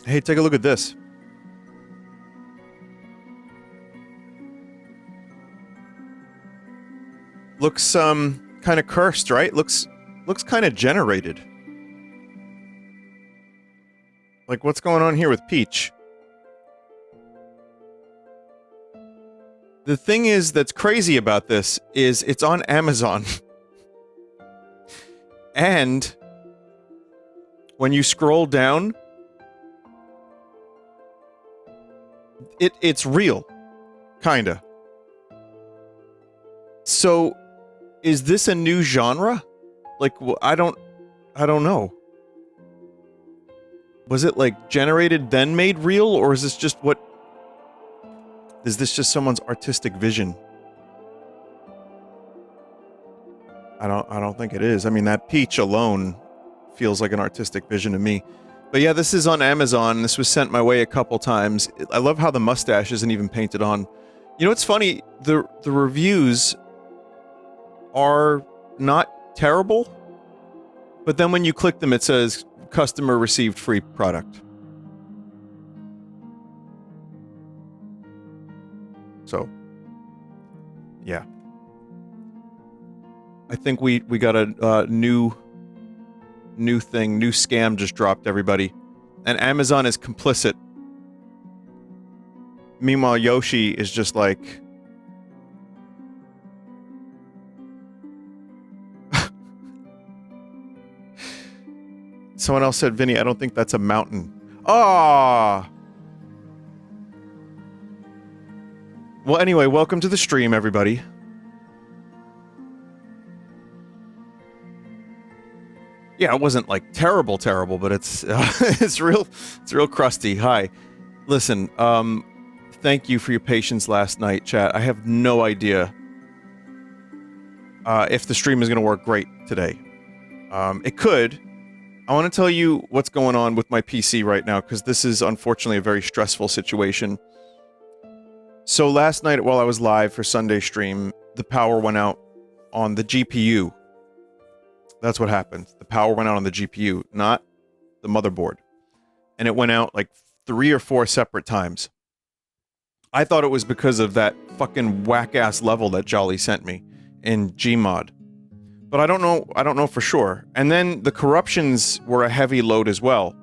Hey, take a look at this. Looks, kind of cursed, right? Looks kind of generated. Like, what's going on here with Peach? The thing is that's crazy about this is it's on Amazon. And when you scroll down, it's real. Kinda. So, is this a new genre? Like, well, I don't know. Was it, like, generated then made real, or is this just what... Is this just someone's artistic vision? I don't think it is. I mean, that peach alone feels like an artistic vision to me. But yeah, this is on Amazon. This was sent my way a couple times. I love how the mustache isn't even painted on. You know what's funny? The reviews are not terrible, but then when you click them, it says, customer received free product. So, yeah. I think we got a new thing, new scam just dropped, everybody. And Amazon is complicit. Meanwhile, Yoshi is just like... Someone else said, Vinny, I don't think that's a mountain. Ah. Well, anyway, welcome to the stream, everybody. Yeah, it wasn't like terrible, but it's it's real crusty. Hi, listen. Thank you for your patience last night, chat. I have no idea if the stream is going to work great today. It could. I want to tell you what's going on with my PC right now, because this is unfortunately a very stressful situation. So last night while I was live for Sunday stream, the power went out on the GPU. That's what happened. The power went out on the GPU, not the motherboard. And it went out like 3 or 4 separate times. I thought it was because of that fucking whack-ass level that Jolly sent me in Gmod. But I don't know for sure. And then the corruptions were a heavy load as well.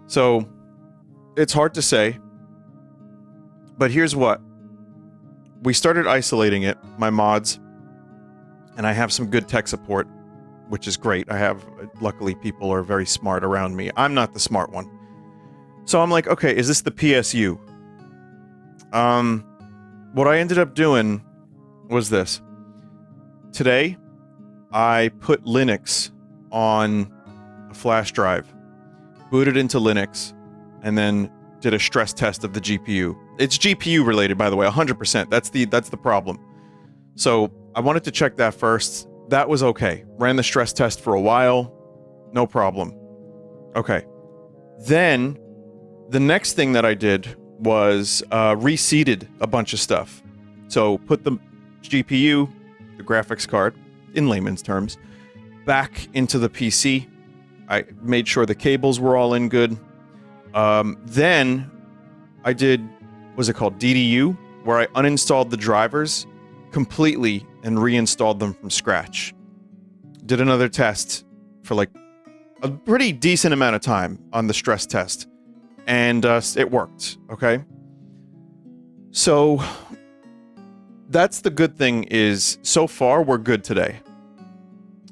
So, it's hard to say. But here's what. We started isolating it, my mods, and I have some good tech support, which is great. I have, luckily, people are very smart around me. I'm not the smart one. So I'm like, okay, is this the PSU? What I ended up doing was this. Today, I put Linux on a flash drive, booted into Linux, and then did a stress test of the GPU. It's GPU related, by the way, 100%. That's the problem. So I wanted to check that first. That was okay. Ran the stress test for a while. No problem. Okay. Then, the next thing that I did was reseeded a bunch of stuff. So put the GPU, the graphics card, in layman's terms, back into the PC. I made sure the cables were all in good. Then I did, what's it called, DDU, where I uninstalled the drivers completely and reinstalled them from scratch. Did another test for like a pretty decent amount of time on the stress test. And it worked, okay? So that's the good thing is, so far, we're good today.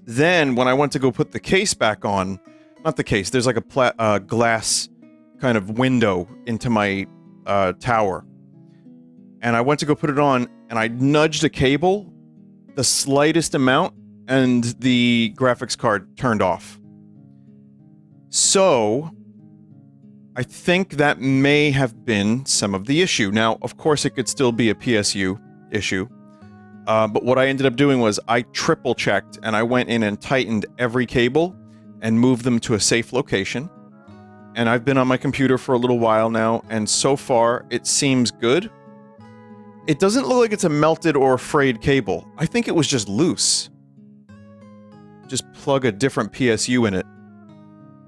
Then, when I went to go put the case back on, not the case, there's like a glass kind of window into my tower. And I went to go put it on, and I nudged a cable the slightest amount, and the graphics card turned off. So, I think that may have been some of the issue. Now, of course, it could still be a PSU issue. But what I ended up doing was I triple checked and I went in and tightened every cable and moved them to a safe location. And I've been on my computer for a little while now, and so far it seems good. It doesn't look like it's a melted or a frayed cable. I think it was just loose. Just plug a different PSU in it.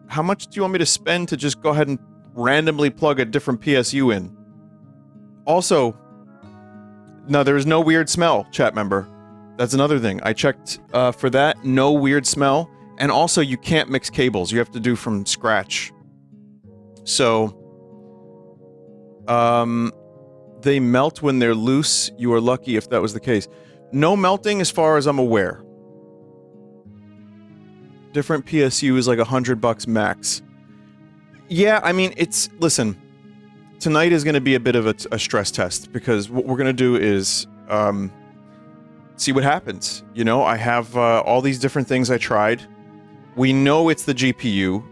How much do you want me to spend to just go ahead and randomly plug a different PSU in. Also, no, there is no weird smell, chat member. That's another thing. I checked for that. No weird smell. And also, you can't mix cables. You have to do from scratch. So, they melt when they're loose. You are lucky if that was the case. No melting as far as I'm aware. Different PSU is like $100 max. Yeah, I mean, it's... Listen, tonight is going to be a bit of a stress test, because what we're going to do is, see what happens. You know, I have all these different things I tried. We know it's the GPU.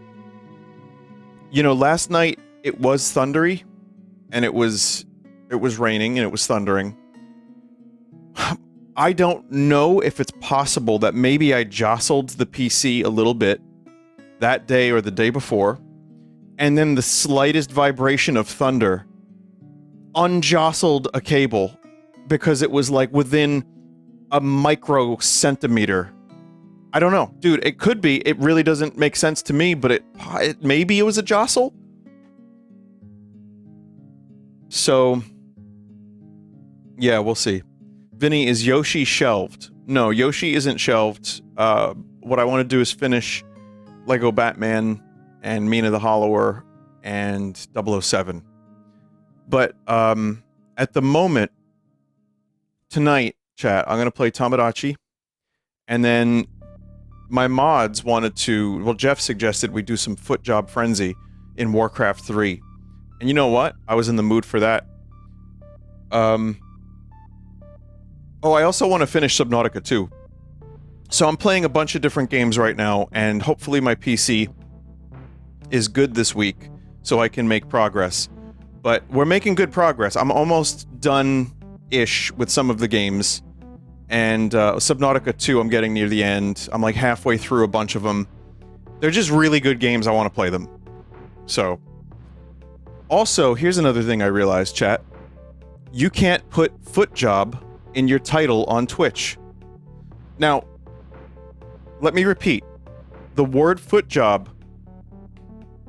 You know, last night it was thundery, and it was raining, and it was thundering. I don't know if it's possible that maybe I jostled the PC a little bit that day or the day before, and then the slightest vibration of thunder unjostled a cable because it was like within a micro centimeter. I don't know. Dude, it could be. It really doesn't make sense to me, but maybe it was a jostle? So, yeah, we'll see. Vinny, is Yoshi shelved? No, Yoshi isn't shelved. What I want to do is finish Lego Batman and Mina the Hollower and 007. But, at the moment, tonight, chat, I'm going to play Tomodachi, and then my mods wanted to... Well, Jeff suggested we do some Foot Job Frenzy in Warcraft 3. And you know what? I was in the mood for that. Oh, I also want to finish Subnautica 2. So I'm playing a bunch of different games right now, and hopefully my PC is good this week, so I can make progress. But we're making good progress. I'm almost done-ish with some of the games. And Subnautica 2, I'm getting near the end. I'm like halfway through a bunch of them. They're just really good games. I want to play them. So. Also, here's another thing I realized, chat. You can't put Foot Job in your title on Twitch. Now, let me repeat. The word Foot Job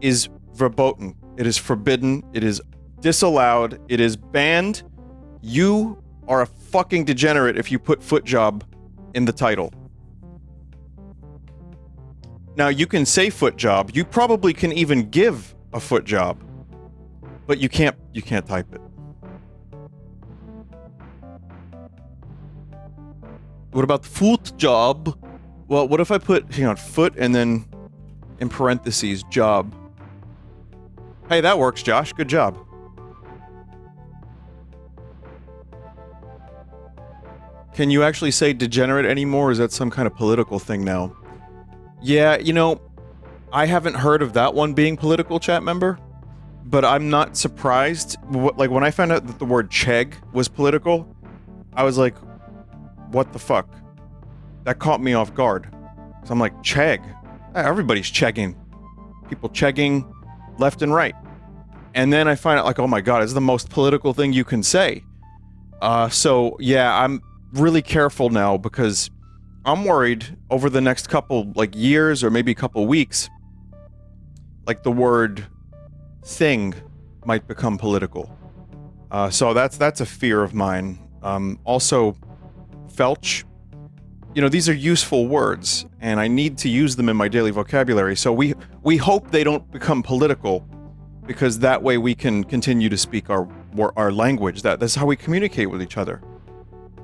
is verboten. It is forbidden. It is disallowed. It is banned. You are a fucking degenerate if you put Foot Job in the title. Now, you can say Foot Job. You probably can even give a foot job. But you can't type it. What about foot job? Well, what if I put, hang on, foot and then in parentheses, job? Hey, that works, Josh. Good job. Can you actually say degenerate anymore, or is that some kind of political thing now? Yeah, you know, I haven't heard of that one being political, chat member, but I'm not surprised. Like, when I found out that the word chegg was political, I was like, what the fuck? That caught me off guard. So I'm like, chegg? Everybody's chegging. People chegging left and right. And then I find out, like, oh my god, it's the most political thing you can say. So, yeah, I'm really careful now, because I'm worried over the next couple, like, years or maybe a couple weeks, like, the word thing might become political. So that's a fear of mine. Also, felch. You know, these are useful words, and I need to use them in my daily vocabulary, so we hope they don't become political, because that way we can continue to speak our language. That's how we communicate with each other.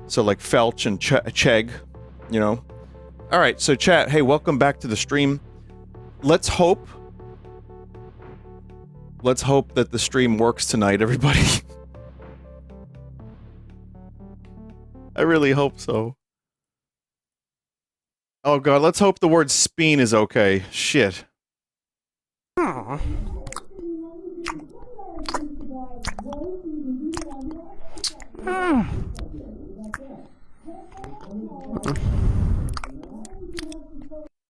So, like, felch and chegg, you know. Alright, so chat, hey, welcome back to the stream. Let's hope that the stream works tonight, everybody. I really hope so. Oh god, let's hope the word speen is okay. Shit. Aww.